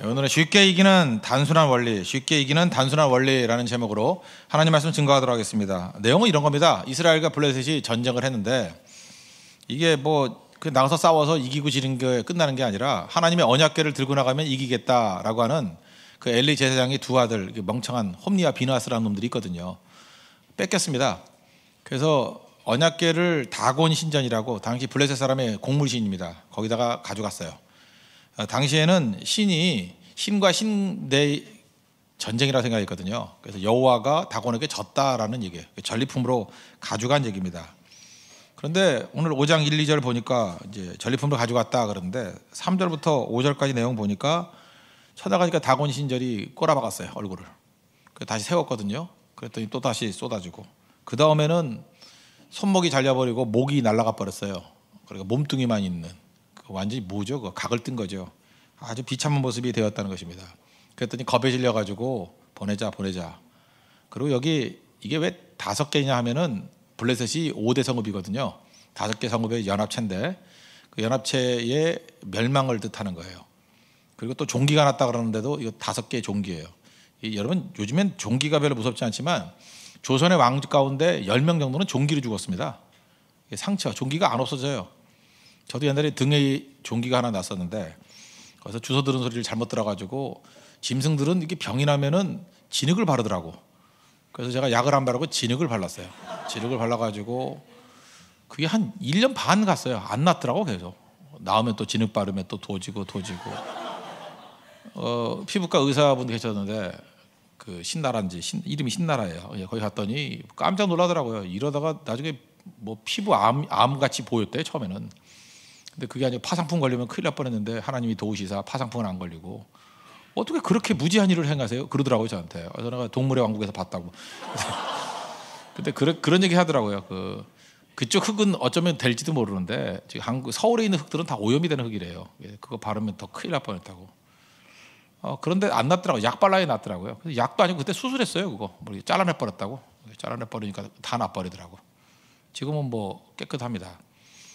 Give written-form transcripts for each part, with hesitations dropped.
오늘은 쉽게 이기는 단순한 원리, 쉽게 이기는 단순한 원리라는 제목으로 하나님 말씀 증거하도록 하겠습니다. 내용은 이런 겁니다. 이스라엘과 블레셋이 전쟁을 했는데 이게 그 나가서 싸워서 이기고 지는 게 끝나는 게 아니라 하나님의 언약궤를 들고 나가면 이기겠다라고 하는 그 엘리 제사장의 두 아들, 멍청한 홈니와 비나스라는 놈들이 있거든요. 뺏겼습니다. 그래서 언약궤를 다곤 신전이라고 당시 블레셋 사람의 곡물신입니다. 거기다가 가져갔어요. 당시에는 신과 신의 전쟁이라고 생각했거든요. 그래서 여호와가 다곤에게 졌다라는 얘기예요. 전리품으로 가져간 얘기입니다. 그런데 오늘 5장 1, 2절 보니까 이제 전리품으로 가져갔다 그러는데 3절부터 5절까지 내용 보니까 쳐다가니까 다곤 신절이 꼬라박았어요, 얼굴을. 그래서 다시 세웠거든요. 그랬더니 또 다시 쏟아지고 그 다음에는 손목이 잘려버리고 목이 날아가 버렸어요. 그러니까 몸뚱이만 있는 완전히 뭐죠? 각을 뜬 거죠. 아주 비참한 모습이 되었다는 것입니다. 그랬더니 겁에 질려가지고 보내자. 그리고 여기 이게 왜 5개냐 하면은 블레셋이 5대 성읍이거든요. 5개 성읍의 연합체인데 그 연합체의 멸망을 뜻하는 거예요. 그리고 또 종기가 났다 그러는데도 이거 5개의 종기예요. 여러분 요즘엔 종기가 별로 무섭지 않지만 조선의 왕 가운데 10명 정도는 종기로 죽었습니다. 상처, 종기가 안 없어져요. 저도 옛날에 등에 종기가 하나 났었는데 거기서 주워 들은 소리를 잘못 들어가지고 짐승들은 이게 병이 나면은 진흙을 바르더라고. 그래서 제가 약을 안 바르고 진흙을 발랐어요. 진흙을 발라가지고 그게 한 1년 반 갔어요. 안 낫더라고. 계속 나오면 또 진흙 바르면 또 도지고 피부과 의사분 계셨는데 그 신나라인지 이름이 신나라예요. 거기 갔더니 깜짝 놀라더라고요. 이러다가 나중에 피부 암 같이 보였대요, 처음에는. 근데 그게 아니고 파상풍 걸리면 큰일 날 뻔했는데 하나님이 도우시사 파상풍은 안 걸리고 어떻게 그렇게 무지한 일을 행하세요? 그러더라고요, 저한테. 그래서 내가 동물의 왕국에서 봤다고. 근데 그런 얘기 하더라고요. 그쪽 흙은 어쩌면 될지도 모르는데 지금 서울에 있는 흙들은 다 오염이 되는 흙이래요. 그거 바르면 더 큰일 날 뻔했다고. 그런데 안 났더라고요. 약 발라야 났더라고요. 그래서 약도 아니고 그때 수술했어요. 그거 잘라내 버렸다고. 잘라내 버리니까 다 나버리더라고. 지금은 깨끗합니다.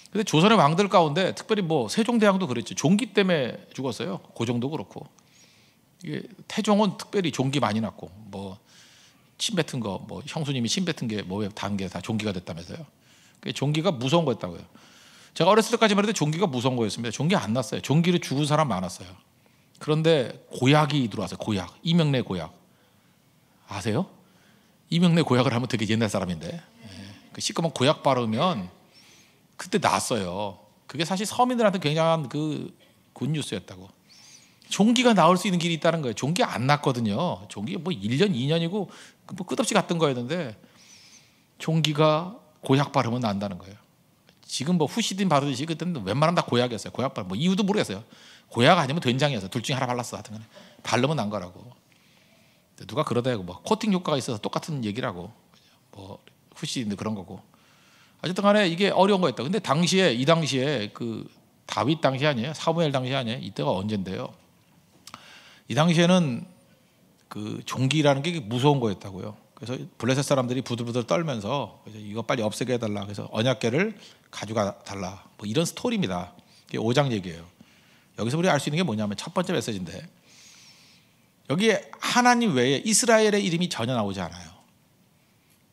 근데 조선의 왕들 가운데 특별히 세종대왕도 그랬죠. 종기 때문에 죽었어요. 고종도 그렇고. 이게 태종은 특별히 종기 많이 났고 침 뱉은 거 형수님이 침 뱉은 게 단게 다 종기가 됐다면서요. 종기가 무서운 거였다고요. 제가 어렸을 때까지만 해도 종기가 무서운 거였습니다. 종기 안 났어요. 종기로 죽은 사람 많았어요. 그런데 고약이 들어왔어요. 고약. 이명래 고약 아세요? 이명래 고약을 하면 되게 옛날 사람인데 그 시커먼 고약 바르면 그때 났어요. 그게 사실 서민들한테 굉장한 굿뉴스였다고. 종기가 나올 수 있는 길이 있다는 거예요. 종기 안 났거든요. 종기 1년, 2년이고 끝없이 갔던 거였는데 종기가 고약 바르면 난다는 거예요. 지금 후시딘 바르듯이 그때는 웬만하면 다 고약이었어요. 고약 바르 이유도 모르겠어요. 고약 아니면 된장이었어요. 둘 중에 하나 발랐어. 하여튼 바르면 난 거라고. 누가 그러다 해고 코팅 효과가 있어서 똑같은 얘기라고. 후시딘도 그런 거고. 어쨌든 간에 이게 어려운 거였다. 근데 이 당시에 다윗 당시 아니에요? 사무엘 당시 아니에요? 이때가 언젠데요? 이 당시에는 종기라는 게 무서운 거였다고요. 그래서 블레셋 사람들이 부들부들 떨면서 이거 빨리 없애게 해달라. 그래서 언약궤를 가져가 달라. 이런 스토리입니다. 이게 5장 얘기예요. 여기서 우리 알 수 있는 게 뭐냐면 첫 번째 메시지인데 여기에 하나님 외에 이스라엘의 이름이 전혀 나오지 않아요.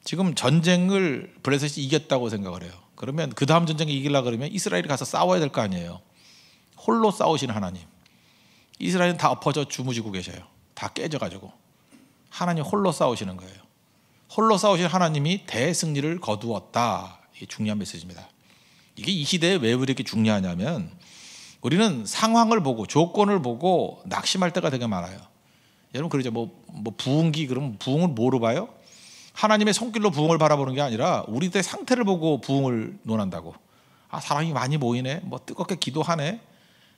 지금 전쟁을 블레셋이 이겼다고 생각을 해요. 그러면 그 다음 전쟁에 이기려고 그러면 이스라엘이 가서 싸워야 될 거 아니에요. 홀로 싸우시는 하나님. 이스라엘은 다 엎어져 주무시고 계셔요. 다 깨져가지고. 하나님 홀로 싸우시는 거예요. 홀로 싸우신 하나님이 대승리를 거두었다. 이게 중요한 메시지입니다. 이게 이 시대에 왜 이렇게 중요하냐면 우리는 상황을 보고 조건을 보고 낙심할 때가 되게 많아요. 여러분 그러죠. 부흥기 그러면 부흥을 뭐로 봐요? 하나님의 손길로 부흥을 바라보는 게 아니라 우리들의 상태를 보고 부흥을 논한다고. 사람이 많이 모이네. 뜨겁게 기도하네.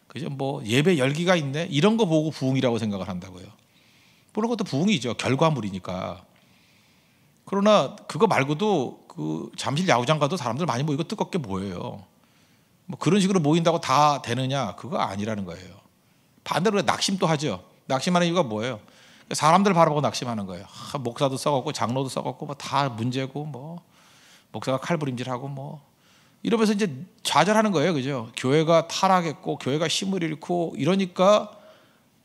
그죠? 예배 열기가 있네. 이런 거 보고 부흥이라고 생각을 한다고요. 그런 것도 부흥이죠. 결과물이니까. 그러나 그거 말고도 잠실 야구장 가도 사람들 많이 모이고 뜨겁게 모여요. 그런 식으로 모인다고 다 되느냐? 그거 아니라는 거예요. 반대로 낙심도 하죠. 낙심하는 이유가 뭐예요? 사람들 바라보고 낙심하는 거예요. 목사도 썩었고 장로도 썩었고 다 문제고 목사가 칼부림질하고 이러면서 이제 좌절하는 거예요, 그죠? 교회가 타락했고 교회가 힘을 잃고 이러니까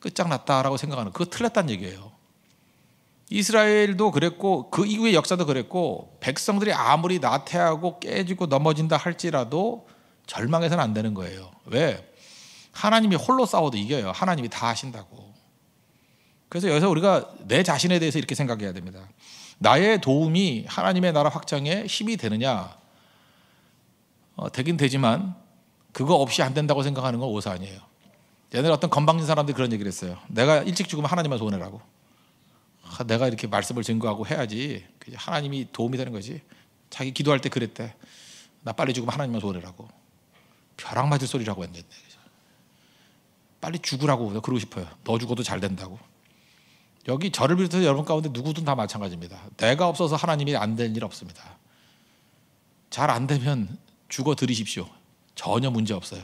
끝장났다라고 생각하는, 그거 틀렸다는 얘기예요. 이스라엘도 그랬고 그 이후의 역사도 그랬고, 백성들이 아무리 나태하고 깨지고 넘어진다 할지라도 절망해서는 안 되는 거예요. 왜? 하나님이 홀로 싸워도 이겨요. 하나님이 다 하신다고. 그래서 여기서 우리가 내 자신에 대해서 이렇게 생각해야 됩니다. 나의 도움이 하나님의 나라 확장에 힘이 되느냐? 되긴 되지만 그거 없이 안 된다고 생각하는 건 오사 아니에요. 옛날에 어떤 건방진 사람들이 그런 얘기를 했어요. 내가 일찍 죽으면 하나님만 소원해라고. 내가 이렇게 말씀을 증거하고 해야지 하나님이 도움이 되는 거지. 자기 기도할 때 그랬대. 나 빨리 죽으면 하나님만 소원해라고. 벼락 맞을 소리라고 했는데, 빨리 죽으라고 그러고 싶어요. 너 죽어도 잘 된다고. 여기 저를 비롯해서 여러분 가운데 누구든 다 마찬가지입니다. 내가 없어서 하나님이 안 될 일 없습니다. 잘 안 되면 죽어 드리십시오. 전혀 문제 없어요.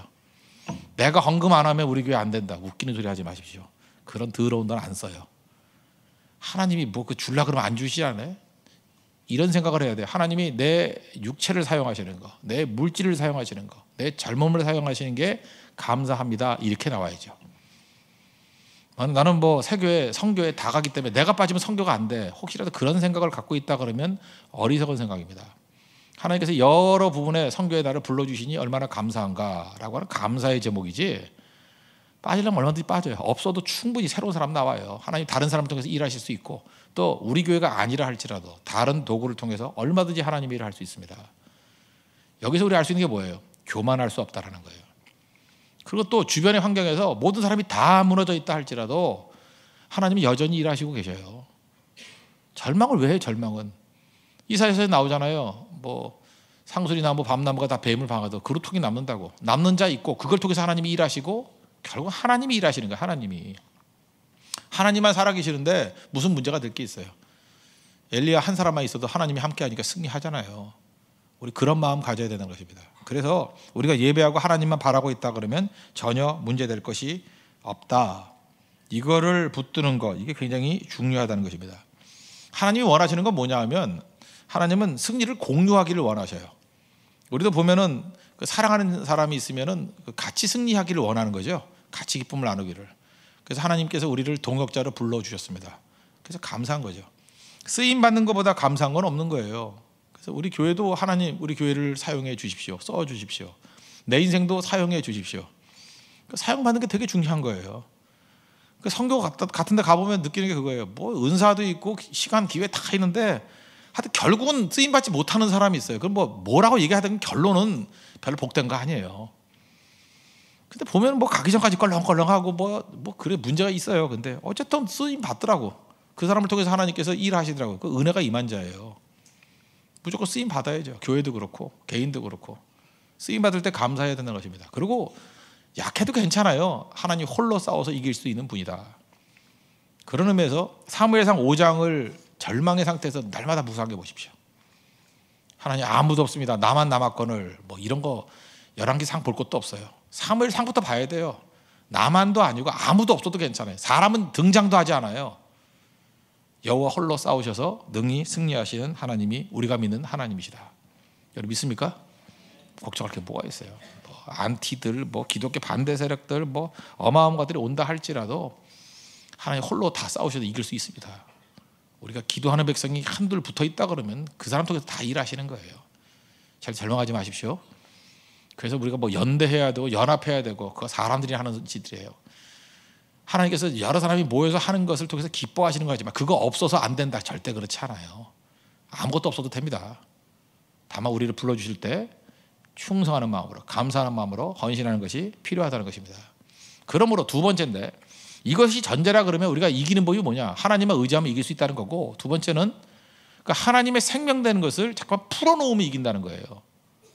내가 헌금 안 하면 우리 교회 안 된다. 웃기는 소리 하지 마십시오. 그런 더러운 돈 안 써요. 하나님이 뭐 그 줄라 그러면 안 주시지 않아요? 이런 생각을 해야 돼요. 하나님이 내 육체를 사용하시는 거, 내 물질을 사용하시는 거, 내 젊음을 사용하시는 게 감사합니다. 이렇게 나와야죠. 나는 뭐 세교회, 성교회 다 가기 때문에 내가 빠지면 성교가 안 돼. 혹시라도 그런 생각을 갖고 있다 그러면 어리석은 생각입니다. 하나님께서 여러 부분에 성교회 나를 불러주시니 얼마나 감사한가라고 하는 감사의 제목이지, 빠지려면 얼마든지 빠져요. 없어도 충분히 새로운 사람 나와요. 하나님 다른 사람을 통해서 일하실 수 있고, 또 우리 교회가 아니라 할지라도 다른 도구를 통해서 얼마든지 하나님의 일을 할 수 있습니다. 여기서 우리 알 수 있는 게 뭐예요? 교만할 수 없다라는 거예요. 그리고 또 주변의 환경에서 모든 사람이 다 무너져 있다 할지라도 하나님이 여전히 일하시고 계셔요. 절망을 왜 해요? 절망은 이사야서에 나오잖아요. 뭐 상수리나무 밤나무가 다 뱀을 방아도 그루통이 남는다고. 남는 자 있고 그걸 통해서 하나님이 일하시고, 결국 하나님이 일하시는 거예요. 하나님만 살아계시는데 무슨 문제가 될 게 있어요? 엘리야 한 사람만 있어도 하나님이 함께하니까 승리하잖아요. 우리 그런 마음 가져야 되는 것입니다. 그래서 우리가 예배하고 하나님만 바라고 있다 그러면 전혀 문제될 것이 없다. 이거를 붙드는 것, 이게 굉장히 중요하다는 것입니다. 하나님이 원하시는 건 뭐냐 하면, 하나님은 승리를 공유하기를 원하셔요. 우리도 보면은 그 사랑하는 사람이 있으면은 같이 승리하기를 원하는 거죠. 같이 기쁨을 나누기를. 그래서 하나님께서 우리를 동역자로 불러주셨습니다. 그래서 감사한 거죠. 쓰임 받는 것보다 감사한 건 없는 거예요. 그래서 우리 교회도 하나님 우리 교회를 사용해 주십시오. 써 주십시오. 내 인생도 사용해 주십시오. 사용받는 게 되게 중요한 거예요. 성교 같은 데 가보면 느끼는 게 그거예요. 뭐 은사도 있고 시간 기회 다 있는데 하여튼 결국은 쓰임받지 못하는 사람이 있어요. 그럼 뭐라고 얘기하든 결론은 별로 복된 거 아니에요. 근데 보면 뭐 가기 전까지 껄렁껄렁하고 뭐 그래 문제가 있어요. 근데 어쨌든 쓰임 받더라고. 그 사람을 통해서 하나님께서 일하시더라고요. 그 은혜가 임한 자예요. 무조건 쓰임 받아야죠. 교회도 그렇고 개인도 그렇고 쓰임 받을 때 감사해야 되는 것입니다. 그리고 약해도 괜찮아요. 하나님 홀로 싸워서 이길 수 있는 분이다. 그런 의미에서 사무엘상 5장을 절망의 상태에서 날마다 묵상해 보십시오. 하나님 아무도 없습니다. 나만 남았거늘 뭐 이런 거 11기상 볼 것도 없어요. 사무엘상부터 봐야 돼요. 나만도 아니고 아무도 없어도 괜찮아요. 사람은 등장도 하지 않아요. 여호와 홀로 싸우셔서 능히 승리하시는 하나님이 우리가 믿는 하나님이시다. 여러분 믿습니까? 걱정할 게 뭐가 있어요? 안티들, 기독교 반대 세력들, 어마어마한 것들이 온다 할지라도 하나님 홀로 다 싸우셔도 이길 수 있습니다. 우리가 기도하는 백성이 한둘 붙어 있다 그러면 그 사람 통해서 다 일하시는 거예요. 잘 절망하지 마십시오. 그래서 우리가 연대해야 되고 연합해야 되고 그거 사람들이 하는 짓들이에요. 하나님께서 여러 사람이 모여서 하는 것을 통해서 기뻐하시는 거지만 그거 없어서 안 된다. 절대 그렇지 않아요. 아무것도 없어도 됩니다. 다만 우리를 불러주실 때 충성하는 마음으로, 감사하는 마음으로 헌신하는 것이 필요하다는 것입니다. 그러므로 두 번째인데, 이것이 전제라 그러면 우리가 이기는 법이 뭐냐? 하나님만 의지하면 이길 수 있다는 거고, 두 번째는 그러니까 하나님의 생명되는 것을 잠깐 풀어놓으면 이긴다는 거예요.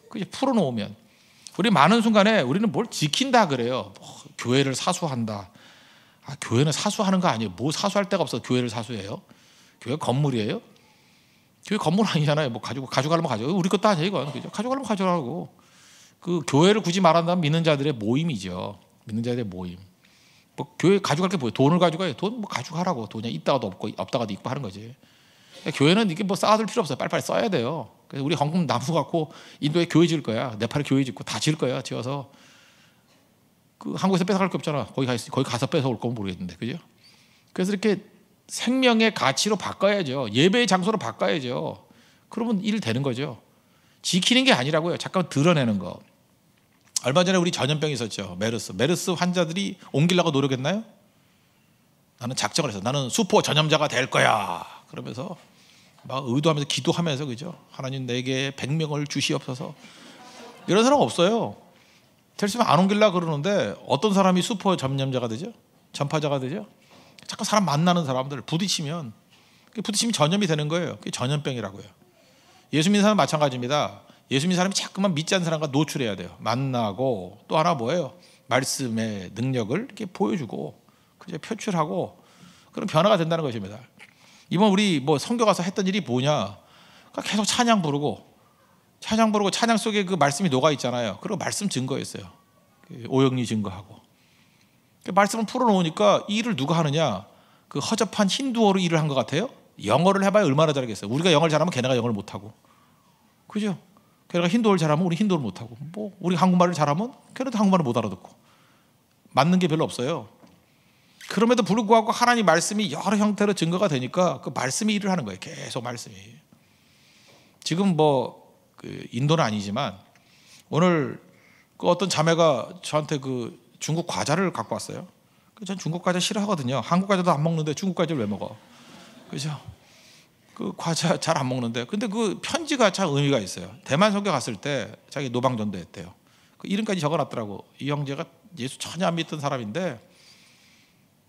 그죠? 풀어놓으면 우리 많은 순간에 우리는 뭘 지킨다 그래요. 교회를 사수한다. 교회는 사수하는 거 아니에요. 사수할 데가 없어 교회를 사수해요. 교회 건물이에요. 교회 건물 아니잖아요. 가져가려면 가져가. 우리 것도 아니에요, 이건. 그죠? 가져가려면 가져가고. 그 교회를 굳이 말한다면 믿는 자들의 모임이죠. 믿는 자들의 모임. 교회 가져갈 게 뭐예요? 돈을 가져가요. 돈 가져가라고. 돈이 있다가도 없고 없다가도 있고 하는 거지. 교회는 이게 쌓아둘 필요 없어요. 빨리빨리 써야 돼요. 그래서 우리 헌금 나무 갖고 인도에 교회 지을 거야. 네팔에 교회 짓고 다 지을 거야. 지어서 그 한국에서 뺏어갈 게 없잖아. 거기 가서 뺏어올 거면 모르겠는데, 그죠? 그래서 이렇게 생명의 가치로 바꿔야죠. 예배의 장소로 바꿔야죠. 그러면 일 되는 거죠. 지키는 게 아니라고요. 잠깐 드러내는 거. 얼마 전에 우리 전염병이 있었죠. 메르스 환자들이 옮기려고 노력했나요? 나는 작정을 해서 나는 슈퍼 전염자가 될 거야. 그러면서 막 의도하면서 기도하면서, 그죠? 하나님 내게 100명을 주시옵소서. 이런 사람 없어요. 될 수 있으면 안 옮기려고 그러는데 어떤 사람이 슈퍼 전염자가 되죠? 전파자가 되죠? 자꾸 사람 만나는 사람들 부딪히면 전염이 되는 거예요. 그게 전염병이라고요. 예수 믿는 사람은 마찬가지입니다. 예수 믿는 사람이 자꾸만 믿지 않는 사람과 노출해야 돼요. 만나고, 또 하나 뭐예요? 말씀의 능력을 이렇게 보여주고, 그죠? 표출하고, 그런 변화가 된다는 것입니다. 이번 우리 뭐 선교 가서 했던 일이 뭐냐? 그러니까 계속 찬양 부르고 찬양 속에 그 말씀이 녹아 있잖아요. 그리고 말씀 증거였어요. 오영리 증거하고. 말씀을 풀어놓으니까 이 일을 누가 하느냐? 그 허접한 힌두어로 일을 한 것 같아요. 영어를 해봐야 얼마나 잘하겠어요. 우리가 영어를 잘하면 걔네가 영어를 못하고, 그죠? 걔네가 힌두어를 잘하면 우리 힌두어를 못하고, 뭐 우리 한국말을 잘하면 걔네도 한국말을 못 알아듣고, 맞는 게 별로 없어요. 그럼에도 불구하고 하나님 말씀이 여러 형태로 증거가 되니까 그 말씀이 일을 하는 거예요. 계속 말씀이. 지금 그 인도는 아니지만 오늘 그 어떤 자매가 저한테 그 중국 과자를 갖고 왔어요. 전 중국 과자 싫어하거든요. 한국 과자도 안 먹는데 중국 과자를 왜 먹어? 그죠? 그 과자 잘 안 먹는데, 근데 그 편지가 참 의미가 있어요. 대만 선교 갔을 때 자기 노방전도 했대요. 그 이름까지 적어놨더라고. 이 형제가 예수 전혀 안 믿던 사람인데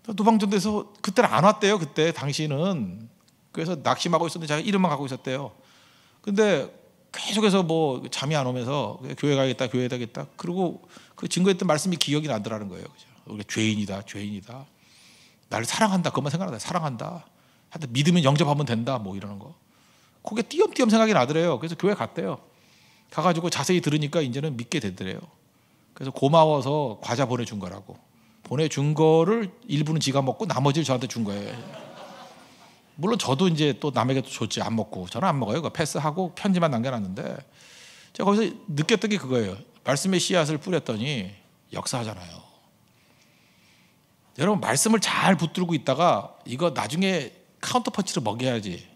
노방전도에서 그때는 안 왔대요. 그때 당시는. 그래서 낙심하고 있었는데 자기 이름만 갖고 있었대요. 근데 계속해서 뭐 잠이 안 오면서 교회 가야겠다, 교회 가야겠다. 그리고 그 증거했던 말씀이 기억이 나더라는 거예요. 그죠? 우리가 죄인이다. 나를 사랑한다. 그것만 생각한다. 사랑한다. 하여튼 믿으면 영접하면 된다. 뭐 이러는 거. 그게 띄엄띄엄 생각이 나더래요. 그래서 교회 갔대요. 가가지고 자세히 들으니까 이제는 믿게 되더래요. 그래서 고마워서 과자 보내준 거라고. 보내준 거를 일부는 지가 먹고 나머지를 저한테 준 거예요. 물론 저도 이제 또 남에게 또 줬지. 안 먹고. 저는 안 먹어요. 패스하고 편지만 남겨놨는데, 제가 거기서 느꼈던 게 그거예요. 말씀의 씨앗을 뿌렸더니 역사하잖아요. 여러분, 말씀을 잘 붙들고 있다가 이거 나중에 카운터펀치를 먹여야지.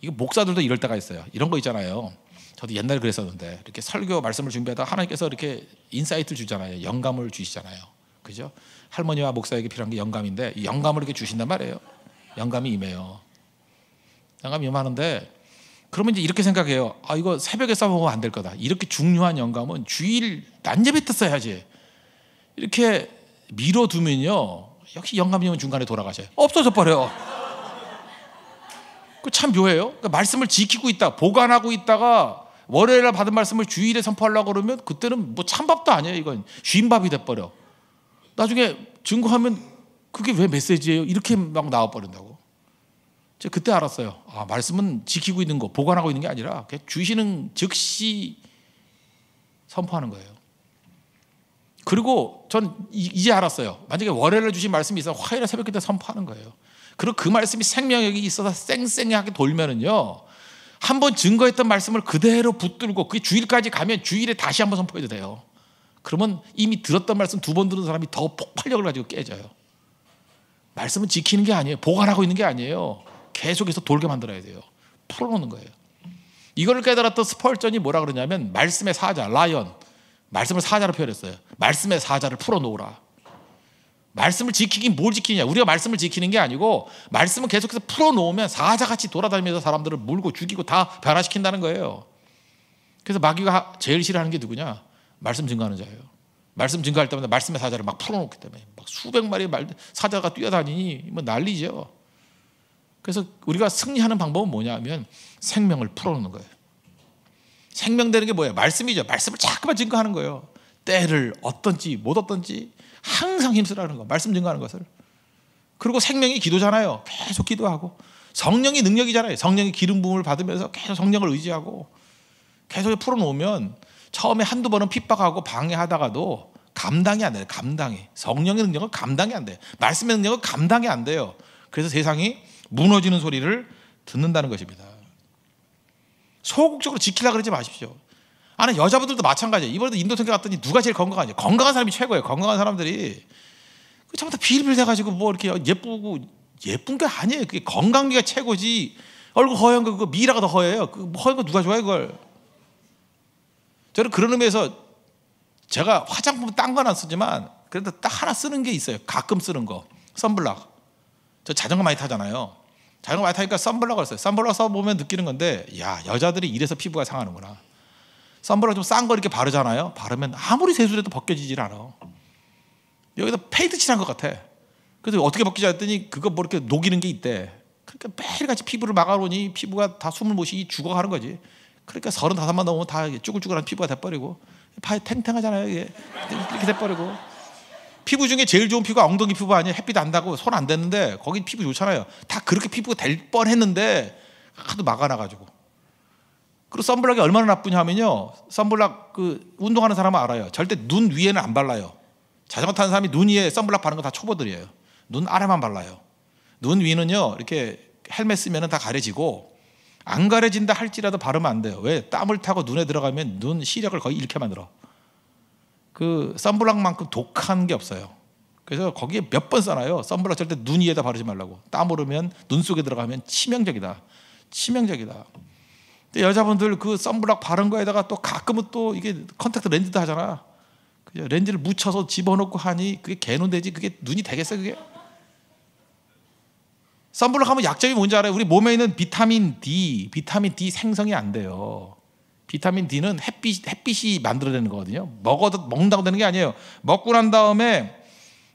이거 목사들도 이럴 때가 있어요. 이런 거 있잖아요. 저도 옛날에 그랬었는데, 이렇게 설교 말씀을 준비하다가 하나님께서 이렇게 인사이트를 주잖아요. 영감을 주시잖아요. 그죠? 할머니와 목사에게 필요한 게 영감인데, 이 영감을 이렇게 주신단 말이에요. 영감이 임해요. 영감이 임하는데, 그러면 이제 이렇게 생각해요. 이거 새벽에 써먹으면 안 될 거다. 이렇게 중요한 영감은 주일 낮 예배 때 써야지. 이렇게 미뤄두면요, 역시 영감이 오면 중간에 돌아가셔요. 없어져 버려요. 그 참 묘해요. 그러니까 말씀을 지키고 있다, 보관하고 있다가 월요일에 받은 말씀을 주일에 선포하려고 그러면 그때는 뭐 찬밥도 아니에요. 이건 쉰밥이 돼버려. 나중에 증거하면 그게 왜 메시지예요? 이렇게 막 나와버린다고. 제가 그때 알았어요. 말씀은 지키고 있는 거, 보관하고 있는 게 아니라 주시는 즉시 선포하는 거예요. 그리고 전 이제 알았어요. 만약에 월요일에 주신 말씀이 있어 화요일에 새벽 때 선포하는 거예요. 그리고 그 말씀이 생명력이 있어서 쌩쌩하게 돌면은요, 한번 증거했던 말씀을 그대로 붙들고 그게 주일까지 가면 주일에 다시 한번 선포해도 돼요. 그러면 이미 들었던 말씀 2번 들은 사람이 더 폭발력을 가지고 깨져요. 말씀은 지키는 게 아니에요. 보관하고 있는 게 아니에요. 계속해서 돌게 만들어야 돼요. 풀어놓는 거예요. 이거를 깨달았던 스펄전이 뭐라 그러냐면, 말씀의 사자, 라이언, 말씀을 사자로 표현했어요. 말씀의 사자를 풀어놓으라. 말씀을 지키긴 뭘 지키냐? 우리가 말씀을 지키는 게 아니고, 말씀을 계속해서 풀어놓으면 사자같이 돌아다니면서 사람들을 물고 죽이고 다 변화시킨다는 거예요. 그래서 마귀가 제일 싫어하는 게 누구냐? 말씀 증거하는 자예요. 말씀 증거할 때마다 말씀의 사자를 막 풀어놓기 때문에 막 수백 마리의 사자가 뛰어다니니 뭐 난리죠. 그래서 우리가 승리하는 방법은 뭐냐면 생명을 풀어놓는 거예요. 생명되는 게 뭐예요? 말씀이죠. 말씀을 자꾸만 증거하는 거예요. 때를 어떤지 못 어떤지 항상 힘쓰라는 거, 말씀 증거하는 것을. 그리고 생명이 기도잖아요. 계속 기도하고, 성령이 능력이잖아요. 성령이 기름 부음을 받으면서 계속 성령을 의지하고 계속 풀어놓으면 처음에 한두 번은 핍박하고 방해하다가도 감당이 안 돼요. 감당이. 성령의 능력은 감당이 안 돼요. 말씀의 능력은 감당이 안 돼요. 그래서 세상이 무너지는 소리를 듣는다는 것입니다. 소극적으로 지키려고 그러지 마십시오. 아니 여자분들도 마찬가지예요. 이번에도 인도 통계 갔더니 누가 제일 건강하냐? 건강한 사람이 최고예요. 건강한 사람들이 그 전부 다 비일비일해가지고 뭐 이렇게 예쁘고 예쁜 게 아니에요. 그게 건강미가 최고지. 얼굴 허연 거 그거 미라가 더 허예요. 그 허연 거 누가 좋아해 그걸? 저는 그런 의미에서 제가 화장품 딴 건 안 쓰지만 그래도 딱 하나 쓰는 게 있어요. 가끔 쓰는 거 선블락. 저 자전거 많이 타잖아요. 자전거 많이 타니까 선블락을 써요. 선블락 써보면 느끼는 건데 야 여자들이 이래서 피부가 상하는구나. 선블락 좀 싼 거 이렇게 바르잖아요. 바르면 아무리 세수해도 벗겨지질 않아. 여기다 페인트 칠한 것 같아. 그래서 어떻게 벗기지 했더니 그거 뭐 이렇게 녹이는 게 있대. 그러니까 매일같이 피부를 막아놓으니 피부가 다 숨을 못 쉬기 죽어가는 거지. 그러니까 35만 넘으면 다 쭈글쭈글한 피부가 돼버리고 발 탱탱하잖아요. 이게 이렇게 돼버리고 피부 중에 제일 좋은 피부가 엉덩이 피부 아니에요. 햇빛 안 닿고 손 안 댔는데 거기 피부 좋잖아요. 다 그렇게 피부가 될 뻔했는데 하도 막아놔가지고. 그리고 선블락이 얼마나 나쁘냐면요. 선블락 그 운동하는 사람은 알아요. 절대 눈 위에는 안 발라요. 자전거 타는 사람이 눈 위에 선블락 바르는 거 다 초보들이에요. 눈 아래만 발라요. 눈 위는요 이렇게 헬멧 쓰면 다 가려지고 안 가려진다 할지라도 바르면 안 돼요. 왜? 땀을 타고 눈에 들어가면 눈 시력을 거의 잃게 만들어. 그 선블락만큼 독한 게 없어요. 그래서 거기에 몇 번 써놔요. 선블락 절대 눈 위에다 바르지 말라고. 땀 오르면 눈 속에 들어가면 치명적이다. 치명적이다. 근데 여자분들 그 선블락 바른 거에다가 또 가끔은 또 이게 컨택트 렌즈도 하잖아. 렌즈를 묻혀서 집어넣고 하니 그게 개눈되지. 그게 눈이 되겠어 그게? 선블락 하면 약점이 뭔지 알아요? 우리 몸에 있는 비타민 D 생성이 안 돼요. 비타민 D는 햇빛이 만들어내는 거거든요. 먹는다고 되는 게 아니에요. 먹고 난 다음에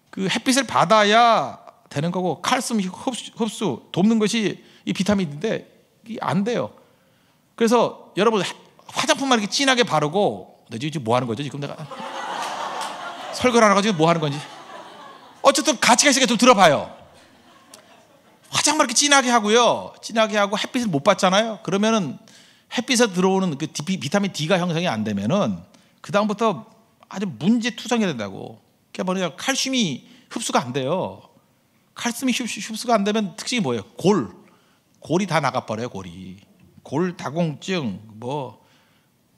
그 햇빛을 받아야 되는 거고 칼슘 흡수 돕는 것이 이 비타민 D인데 이게 안 돼요. 그래서 여러분 화장품만 이렇게 진하게 바르고 너 지금 뭐 하는 거죠? 지금 내가 설거를 하나 가지고 뭐 하는 건지 어쨌든 가치가 있으니까 좀 들어봐요. 화장만 이렇게 진하게 하고요. 진하게 하고 햇빛을 못 받잖아요. 그러면은 햇빛에 들어오는 그 비타민 D가 형성이 안 되면은 그 다음부터 아주 문제투성이 된다고. 그게 뭐냐 칼슘이 흡수가 안 돼요. 칼슘이 흡수가 안 되면 특징이 뭐예요? 골이 다 나가버려요. 골 다공증 뭐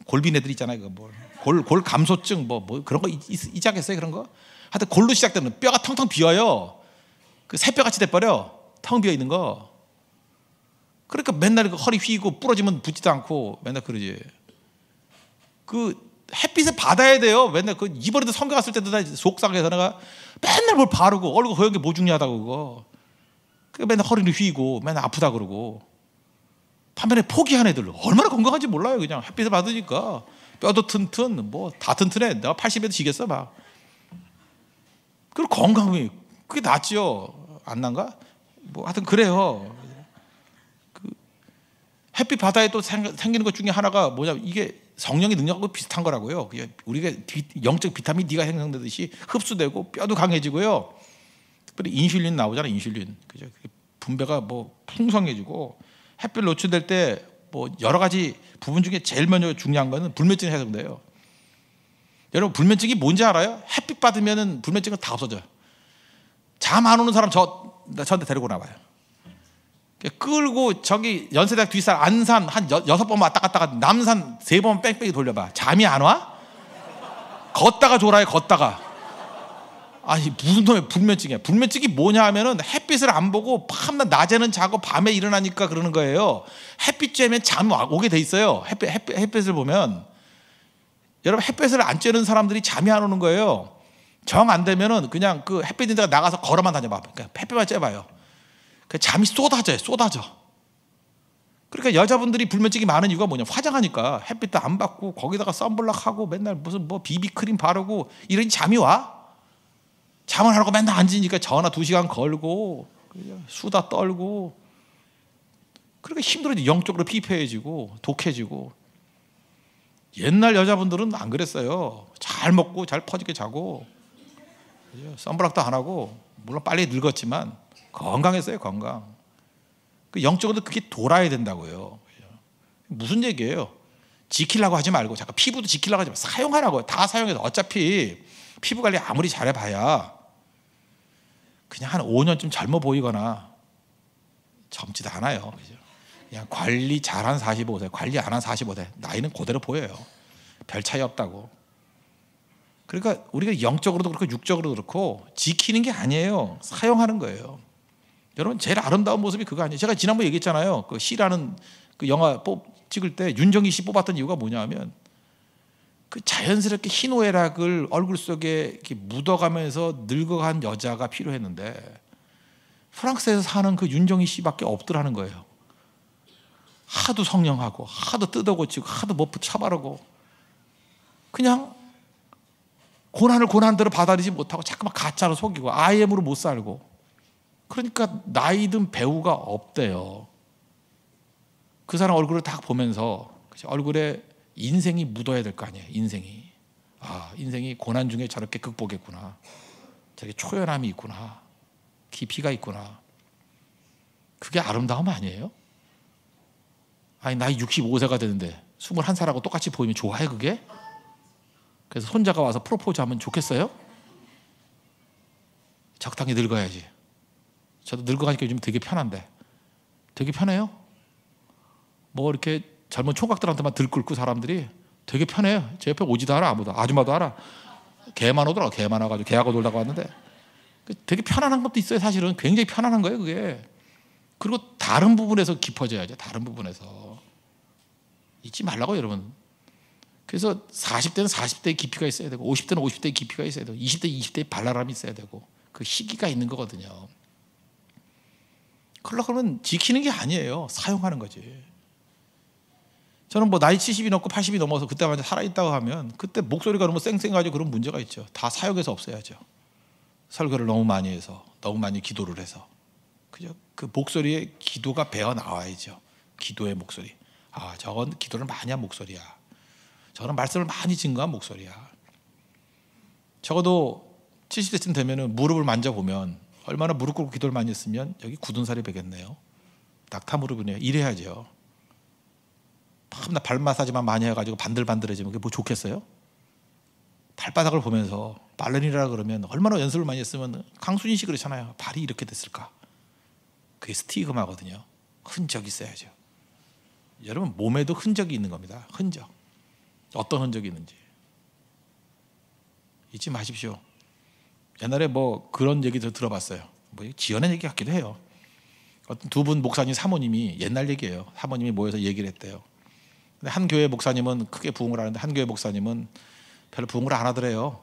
골빈애들 있잖아요. 뭐 골 감소증 뭐 그런 거 있지 않겠어요? 그런 거 하여튼 골로 시작되는 뼈가 텅텅 비어요. 그 새뼈같이 돼버려. 텅 비어 있는 거. 그러니까 맨날 그 허리 휘고 부러지면 붙지도 않고 맨날 그러지. 그 햇빛을 받아야 돼요. 맨날 그 이번에도 성교 갔을 때도 다 속상해서 내가 맨날 뭘 바르고 얼굴 허연 게 뭐 중요하다고 그거. 그 맨날 허리를 휘고 맨날 아프다 그러고. 반면에 포기한 애들 얼마나 건강한지 몰라요. 그냥 햇빛을 받으니까 뼈도 튼튼 뭐 다 튼튼해. 내가 80에도 지겠어 막. 그리고 건강이 그게 낫죠. 안 난가? 뭐 하여튼 그래요. 그 햇빛 바다에 또 생기는 것 중에 하나가 뭐냐 이게 성령의 능력하고 비슷한 거라고요. 우리가 영적 비타민 D가 생성되듯이 흡수되고 뼈도 강해지고요. 특별히 인슐린 나오잖아요. 인슐린 그죠? 분배가 뭐 풍성해지고 햇빛 노출될 때 뭐 여러 가지 부분 중에 제일 먼저 중요한 거는 불면증이 해소돼요. 여러분 불면증이 뭔지 알아요? 햇빛 받으면은 불면증은 다 없어져요. 잠 안 오는 사람 저한테 데리고 나와요. 끌고 저기 연세대학 뒷산 안산 한 6번 왔다 갔다 남산 3번 뺑뺑이 돌려봐. 잠이 안 와? 걷다가 졸아요. 걷다가. 아니 무슨 놈의 불면증이야. 불면증이 뭐냐 하면은 햇빛을 안 보고 밤낮 낮에는 자고 밤에 일어나니까 그러는 거예요. 햇빛 쬐면 잠이 오게 돼 있어요. 햇빛을 보면. 여러분 햇빛을 안 쬐는 사람들이 잠이 안 오는 거예요. 정 안 되면은 그냥 그 햇빛 있는 데가 나가서 걸어만 다녀봐. 그러니까 햇빛만 쬐봐요. 그 잠이 쏟아져. 그러니까 여자분들이 불면증이 많은 이유가 뭐냐? 화장하니까 햇빛도 안 받고 거기다가 선블락 하고 맨날 무슨 뭐 비비크림 바르고 이러니 잠이 와? 잠을 하라고 맨날 앉으니까 전화 2시간 걸고 수다 떨고 그러니까 힘들어지. 영적으로 피폐해지고 독해지고. 옛날 여자분들은 안 그랬어요. 잘 먹고 잘 퍼지게 자고 선블락도 안 하고 물론 빨리 늙었지만 건강했어요. 건강. 그 영적으로 그게 돌아야 된다고요. 무슨 얘기예요? 지키려고 하지 말고 잠깐 피부도 지키려고 하지 말고 사용하라고요. 다 사용해서 어차피 피부 관리 아무리 잘해봐야 그냥 한 5년쯤 젊어 보이거나 젊지도 않아요. 그냥 관리 잘한 45세, 관리 안 한 45세 나이는 그대로 보여요. 별 차이 없다고. 그러니까 우리가 영적으로도 그렇고 육적으로도 그렇고 지키는 게 아니에요. 사용하는 거예요. 여러분 제일 아름다운 모습이 그거 아니에요. 제가 지난번에 얘기했잖아요. 그 시라는 그 영화 찍을 때 윤정희 씨 뽑았던 이유가 뭐냐면 그 자연스럽게 희노애락을 얼굴 속에 이렇게 묻어가면서 늙어간 여자가 필요했는데 프랑스에서 사는 그 윤정희 씨밖에 없더라는 거예요. 하도 성령하고 하도 뜯어고치고 하도 머프 쳐바르고 그냥 고난을 고난대로 받아들이지 못하고 자꾸만 가짜로 속이고 IM으로 못 살고 그러니까 나이 든 배우가 없대요. 그 사람 얼굴을 딱 보면서 얼굴에 인생이 묻어야 될 거 아니에요. 인생이. 아, 인생이 고난 중에 저렇게 극복했구나. 저렇게 초연함이 있구나. 깊이가 있구나. 그게 아름다움 아니에요? 아니 나이 65세가 되는데 21살하고 똑같이 보이면 좋아해 그게? 그래서 손자가 와서 프로포즈 하면 좋겠어요? 적당히 늙어야지. 저도 늙어가니까 요즘 되게 편한데 되게 편해요. 뭐 이렇게 젊은 총각들한테만 들끓고 사람들이 되게 편해요. 제 옆에 오지도 않아. 아무도. 아줌마도 알아. 개만 오더라. 개만 와가지고 개하고 놀다가 왔는데 되게 편안한 것도 있어요. 사실은 굉장히 편안한 거예요 그게. 그리고 다른 부분에서 깊어져야죠. 다른 부분에서 잊지 말라고 여러분. 그래서 40대는 40대의 깊이가 있어야 되고 50대는 50대의 깊이가 있어야 되고 20대 20대의 발랄함이 있어야 되고 그 시기가 있는 거거든요. 그러면 지키는 게 아니에요. 사용하는 거지. 저는 뭐 나이 70이 넘고 80이 넘어서 그때만 살아있다고 하면 그때 목소리가 너무 쌩쌩하죠. 그런 문제가 있죠. 다 사역해서 없애야죠. 설교를 너무 많이 해서 너무 많이 기도를 해서 그죠? 그 목소리에 기도가 배어 나와야죠. 기도의 목소리. 아, 저건 기도를 많이 한 목소리야. 저건 말씀을 많이 증거한 목소리야. 적어도 70대쯤 되면은 무릎을 만져보면 얼마나 무릎 꿇고 기도를 많이 했으면 여기 굳은 살이 배겠네요. 낙타 무릎이네요. 이래야죠. 밤낮 발 마사지만 많이 해가지고 반들반들해지면 그게 뭐 좋겠어요? 발바닥을 보면서 발레리나라 그러면 얼마나 연습을 많이 했으면 강순희 씨 그렇잖아요. 발이 이렇게 됐을까? 그게 스티그마거든요. 흔적이 있어야죠. 여러분 몸에도 흔적이 있는 겁니다. 흔적. 어떤 흔적이 있는지 잊지 마십시오. 옛날에 뭐 그런 얘기도 들어봤어요. 뭐 지어낸 얘기 같기도 해요. 어떤 두 분 목사님 사모님이 옛날 얘기예요. 사모님이 모여서 얘기를 했대요. 근데 한 교회 목사님은 크게 부흥을 하는데 한 교회 목사님은 별로 부흥을 안 하더래요.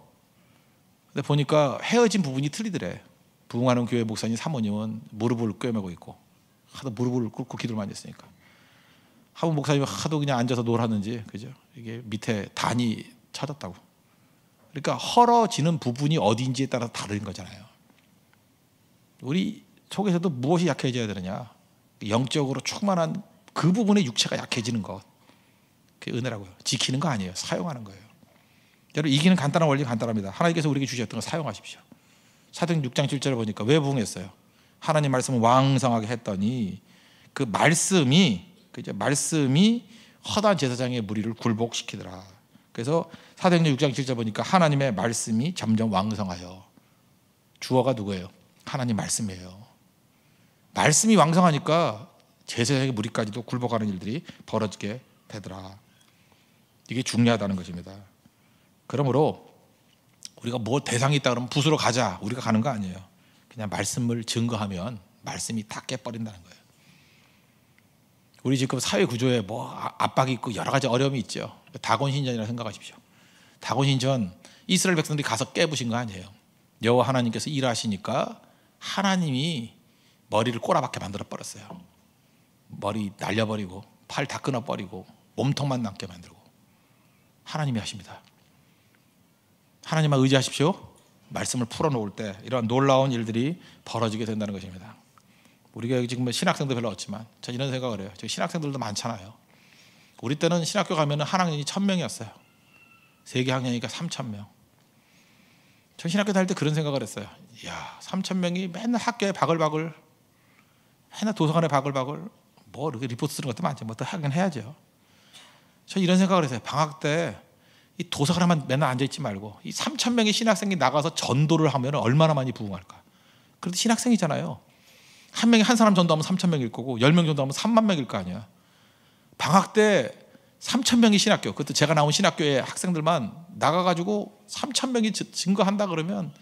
근데 보니까 헤어진 부분이 틀리더래. 부흥하는 교회 목사님 사모님은 무릎을 꿰매고 있고 하도 무릎을 꿇고 기도를 많이 했으니까. 한 분 목사님이 하도 그냥 앉아서 놀았는지 그죠? 이게 밑에 단이 쳐졌다고. 그러니까 헐어지는 부분이 어디인지에 따라 다른 거잖아요. 우리 속에서도 무엇이 약해져야 되느냐? 영적으로 충만한 그 부분의 육체가 약해지는 것. 그게 은혜라고요. 지키는 거 아니에요. 사용하는 거예요. 여러분 이기는 간단한 원리 간단합니다. 하나님께서 우리에게 주셨던 걸 사용하십시오. 사도행 6장 7절을 보니까 왜 부흥했어요? 하나님 말씀을 왕성하게 했더니 그 말씀이 허다한 제사장의 무리를 굴복시키더라. 그래서 사도행전 6장 7절 보니까 하나님의 말씀이 점점 왕성하여. 주어가 누구예요? 하나님 말씀이에요. 말씀이 왕성하니까 제사장의 무리까지도 굴복하는 일들이 벌어지게 되더라. 이게 중요하다는 것입니다. 그러므로 우리가 뭐 대상이 있다 그러면 붓으로 가자. 우리가 가는 거 아니에요. 그냥 말씀을 증거하면 말씀이 다 깨버린다는 거예요. 우리 지금 사회 구조에 뭐 압박이 있고 여러 가지 어려움이 있죠. 다곤 신전이라고 생각하십시오. 다곤 신전 이스라엘 백성들이 가서 깨부신 거 아니에요. 여호와 하나님께서 일하시니까 하나님이 머리를 꼬라박게 만들어 버렸어요. 머리 날려버리고 팔 다 끊어버리고 몸통만 남게 만들고. 하나님이 하십니다. 하나님만 의지하십시오. 말씀을 풀어놓을 때 이런 놀라운 일들이 벌어지게 된다는 것입니다. 우리가 지금 신학생도 별로 없지만 전 이런 생각을 해요. 저 신학생들도 많잖아요. 우리 때는 신학교 가면 한 학년이 1000명이었어요. 세계 학년이니까 3000명. 전 신학교 다닐 때 그런 생각을 했어요. 이야, 3000명이 맨날 학교에 바글바글, 맨날 도서관에 바글바글, 뭐 이렇게 리포트 쓰는 것도 많죠. 뭐 또 하긴 해야죠. 전 이런 생각을 했어요. 방학 때 이 도서관에만 맨날 앉아있지 말고 이 3000명의 신학생이 나가서 전도를 하면 얼마나 많이 부흥할까. 그래도 신학생이잖아요. 한 사람 전도하면 3000명일 거고 10명 전도하면 3만 명일 거 아니야. 방학 때 3,000명이 신학교, 그것도 제가 나온 신학교의 학생들만 나가가지고 3,000명이 증거한다 그러면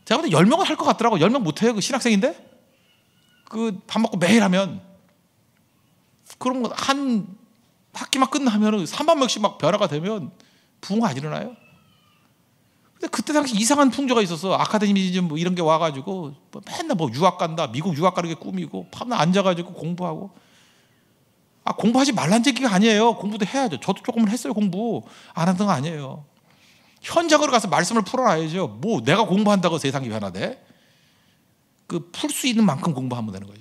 제가 볼 때 10명은 할 것 같더라고. 10명 못해요. 그 신학생인데? 그 밥 먹고 매일 하면. 그럼 한 학기만 끝나면 3만 명씩 막 변화가 되면 부흥가 안 일어나요? 근데 그때 당시 이상한 풍조가 있어서 아카데미즘 뭐 이런 게 와가지고 뭐 맨날 뭐 유학 간다, 미국 유학 가는 게 꿈이고 밤낮 앉아가지고 공부하고. 공부하지 말란 얘기가 아니에요. 공부도 해야죠. 저도 조금은 했어요. 공부 안 하던 거 아니에요. 현장으로 가서 말씀을 풀어놔야죠. 뭐 내가 공부한다고 세상이 변화돼? 그 풀 수 있는 만큼 공부하면 되는 거죠.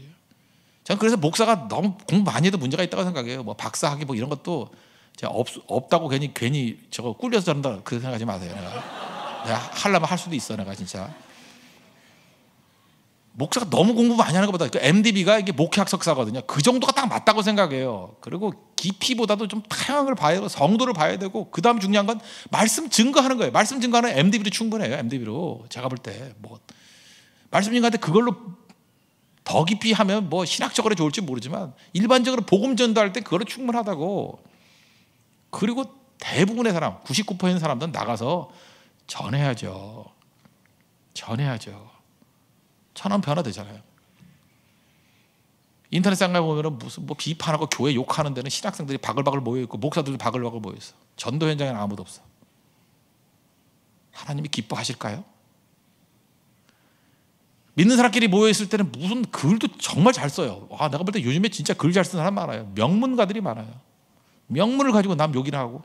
저는 그래서 목사가 너무 공부 많이 해도 문제가 있다고 생각해요. 뭐 박사학위 뭐 이런 것도 제가 없다고 괜히 저거 꿀려서 저런다 그 생각하지 마세요. 내가 하려면 할 수도 있어. 내가 진짜 목사가 너무 공부 많이 하는 것보다 그 MDB가 이게 목회학 석사거든요. 그 정도가 딱 맞다고 생각해요. 그리고 깊이보다도 좀 다양을 봐야 되고 성도를 봐야 되고 그 다음 중요한 건 말씀 증거하는 거예요. 말씀 증거하는 MDB로 충분해요. MDB로 제가 볼 때 뭐 말씀 증거하는데 그걸로 더 깊이 하면 뭐 신학적으로 좋을지 모르지만 일반적으로 복음 전도할 때 그걸로 충분하다고. 그리고 대부분의 사람 99%의 사람들은 나가서 전해야죠. 천원 변화되잖아요. 인터넷상에 보면 무슨 뭐 비판하고 교회 욕하는 데는 신학생들이 바글바글 모여있고 목사들도 바글바글 모여있어. 전도 현장에는 아무도 없어. 하나님이 기뻐하실까요? 믿는 사람끼리 모여있을 때는 무슨 글도 정말 잘 써요. 내가 볼 때 요즘에 진짜 글 잘 쓰는 사람 많아요. 명문가들이 많아요. 명문을 가지고 남 욕이나 하고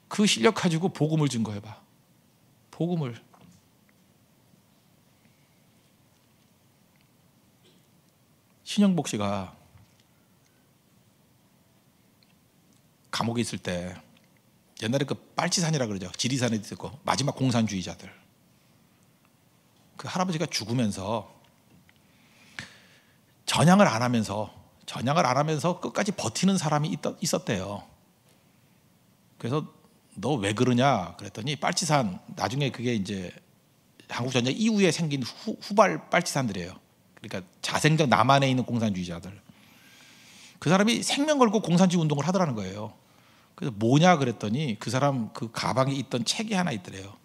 그 실력 가지고 복음을 증거해봐. 복음을. 신영복 씨가 감옥에 있을 때 옛날에 그 빨치산이라 그러죠. 지리산에 있고 마지막 공산주의자들. 그 할아버지가 죽으면서 전향을 안 하면서 끝까지 버티는 사람이 있었대요. 그래서 너 왜 그러냐 그랬더니 빨치산 나중에 그게 이제 한국전쟁 이후에 생긴 후발 빨치산들이에요. 그러니까 자생적 남한에 있는 공산주의자들. 그 사람이 생명 걸고 공산주의 운동을 하더라는 거예요. 그래서 뭐냐 그랬더니 그 사람 그 가방에 있던 책이 하나 있더래요.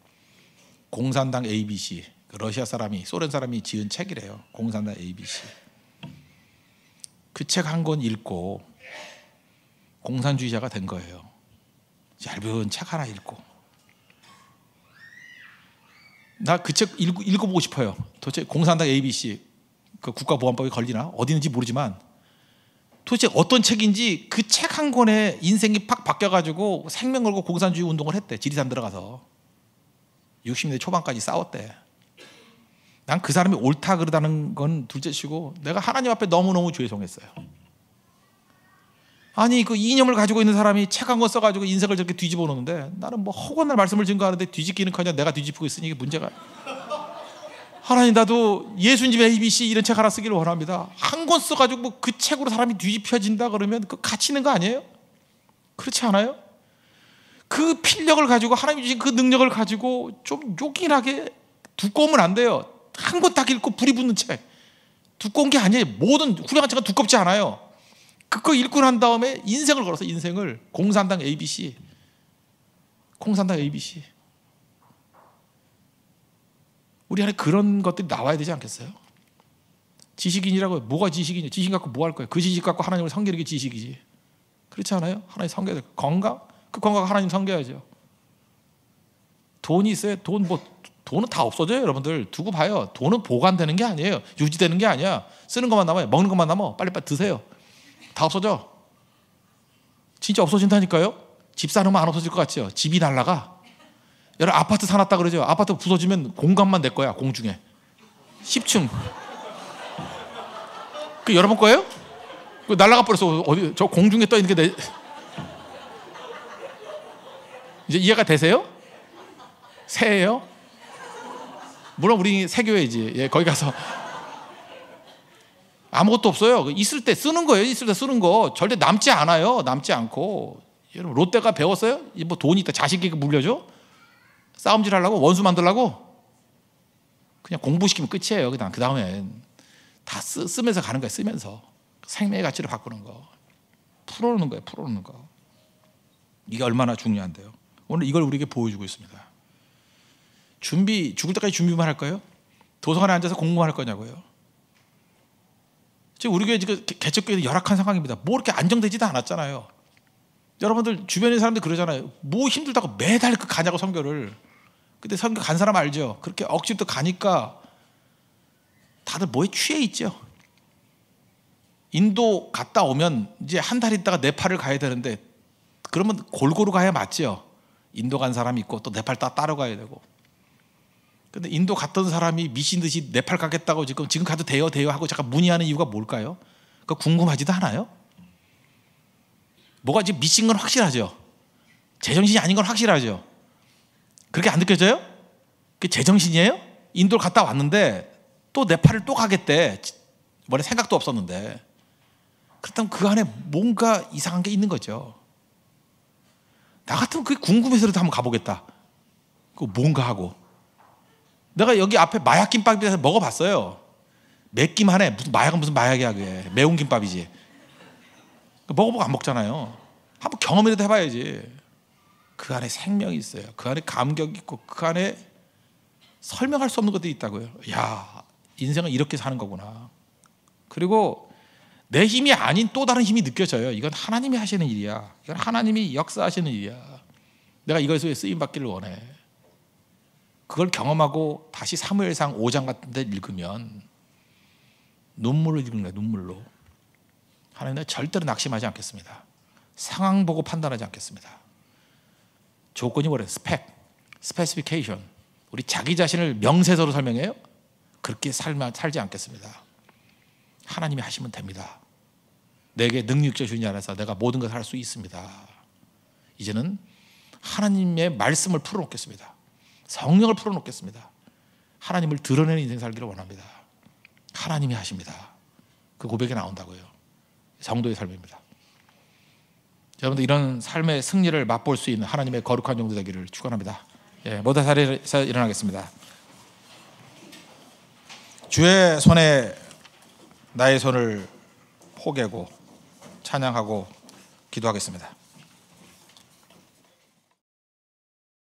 공산당 ABC. 러시아 사람이 소련 사람이 지은 책이래요. 공산당 ABC. 그 책 한 권 읽고 공산주의자가 된 거예요. 얇은 책 하나 읽고. 나 그 책 읽어보고 싶어요. 도대체 공산당 ABC 그 국가보안법에 걸리나? 어디 있는지 모르지만 도대체 어떤 책인지 그 책 한 권에 인생이 팍 바뀌어가지고 생명 걸고 공산주의 운동을 했대. 지리산 들어가서 60년대 초반까지 싸웠대. 난 그 사람이 옳다 그러다는 건 둘째치고 내가 하나님 앞에 너무너무 죄송했어요. 아니 그 이념을 가지고 있는 사람이 책 한 권 써가지고 인생을 저렇게 뒤집어 놓는데 나는 뭐 허구날 말씀을 증거하는데 뒤집기는커녕 내가 뒤집고 있으니 이게 문제가. 하나님 나도 예수님 ABC 이런 책 하나 쓰기를 원합니다. 한 권 써가지고 뭐 그 책으로 사람이 뒤집혀진다 그러면 그 가치 있는 거 아니에요? 그렇지 않아요? 그 필력을 가지고 하나님이 주신 그 능력을 가지고 좀 요긴하게 두꺼우면 안 돼요. 한 권 딱 읽고 불이 붙는 책 두꺼운 게 아니에요. 모든 훌륭한 책은 두껍지 않아요. 그거 읽고 난 다음에 인생을 걸어서 인생을 공산당 ABC 우리 안에 그런 것들이 나와야 되지 않겠어요? 지식인이라고 뭐가 지식이냐? 지식 갖고 뭐 할 거예요? 그 지식 갖고 하나님을 섬기는 게 지식이지. 그렇지 않아요? 하나님 섬겨야 돼. 건강? 그 건강 하나님 섬겨야죠. 돈이 있어요? 돈은 다 없어져요. 여러분들 두고 봐요. 돈은 보관되는 게 아니에요. 유지되는 게 아니야. 쓰는 것만 남아요. 먹는 것만 남아. 빨리빨리 드세요. 다 없어져. 진짜 없어진다니까요. 집 사놓으면 안 없어질 것 같죠? 집이 날라가. 여러분 아파트 사놨다 그러죠. 아파트 부서지면 공간만 내 거야. 공중에 10층 그 여러분 거예요? 그 날라가 버렸어. 어디 저 공중에 떠 있는 게 이제 이해가 되세요? 새예요? 물론 우리 새교회지. 예, 거기 가서 아무것도 없어요. 있을 때 쓰는 거예요. 있을 때 쓰는 거 절대 남지 않아요. 남지 않고. 여러분 롯데가 배웠어요? 뭐 돈이 있다 자식이 물려줘? 싸움질 하려고? 원수 만들려고? 그냥 공부시키면 끝이에요. 그 다음엔 다 쓰면서 가는 거예요. 쓰면서 생명의 가치를 바꾸는 거. 풀어놓는 거예요. 풀어놓는 거. 이게 얼마나 중요한데요. 오늘 이걸 우리에게 보여주고 있습니다. 죽을 때까지 준비만 할 거예요? 도서관에 앉아서 공부만 할 거냐고요? 지금 우리 교회 지금 개척교회는 열악한 상황입니다. 뭐 이렇게 안정되지도 않았잖아요. 여러분들 주변의 사람들 그러잖아요. 뭐 힘들다고 매달 가냐고 선교를. 근데 선교 간 사람 알죠? 그렇게 억지로 가니까 다들 뭐에 취해 있죠. 인도 갔다 오면 이제 한 달 있다가 네팔을 가야 되는데 그러면 골고루 가야 맞죠. 인도 간 사람이 있고 또 네팔 따라가야 되고. 근데 인도 갔던 사람이 미친 듯이 네팔 가겠다고 지금 가도 돼요 하고 잠깐 문의하는 이유가 뭘까요? 그거 궁금하지도 않아요? 뭐가 지금 미친 건 확실하죠. 제정신이 아닌 건 확실하죠. 그렇게 안 느껴져요? 그게 제정신이에요? 인도를 갔다 왔는데 또 네팔을 또 가겠대. 원래 생각도 없었는데. 그렇다면 그 안에 뭔가 이상한 게 있는 거죠. 나 같으면 그게 궁금해서라도 한번 가보겠다. 그거 뭔가 하고. 내가 여기 앞에 마약 김밥에서 먹어봤어요. 맵기만 해. 무슨 마약은 무슨 마약이야 그게. 매운 김밥이지. 먹어보고 안 먹잖아요. 한번 경험이라도 해봐야지. 그 안에 생명이 있어요. 그 안에 감격이 있고 그 안에 설명할 수 없는 것들이 있다고요. 야, 인생은 이렇게 사는 거구나. 그리고 내 힘이 아닌 또 다른 힘이 느껴져요. 이건 하나님이 하시는 일이야. 이건 하나님이 역사하시는 일이야. 내가 이것에 쓰임 받기를 원해. 그걸 경험하고 다시 사무엘상 5장 같은 데 읽으면 눈물로 읽는 거야. 눈물로. 하나님은 절대로 낙심하지 않겠습니다. 상황 보고 판단하지 않겠습니다. 조건이 뭐래요? 스페시피케이션. 우리 자기 자신을 명세서로 설명해요? 그렇게 살지 않겠습니다. 하나님이 하시면 됩니다. 내게 능력자 주님 안에서 내가 모든 것을 할 수 있습니다. 이제는 하나님의 말씀을 풀어놓겠습니다. 성령을 풀어놓겠습니다. 하나님을 드러내는 인생 살기를 원합니다. 하나님이 하십니다. 그 고백이 나온다고요. 성도의 삶입니다. 여러분들 이런 삶의 승리를 맛볼 수 있는 하나님의 거룩한 종도 되기를 축원합니다. 모두 자리에서 일어나겠습니다. 주의 손에 나의 손을 포개고 찬양하고 기도하겠습니다.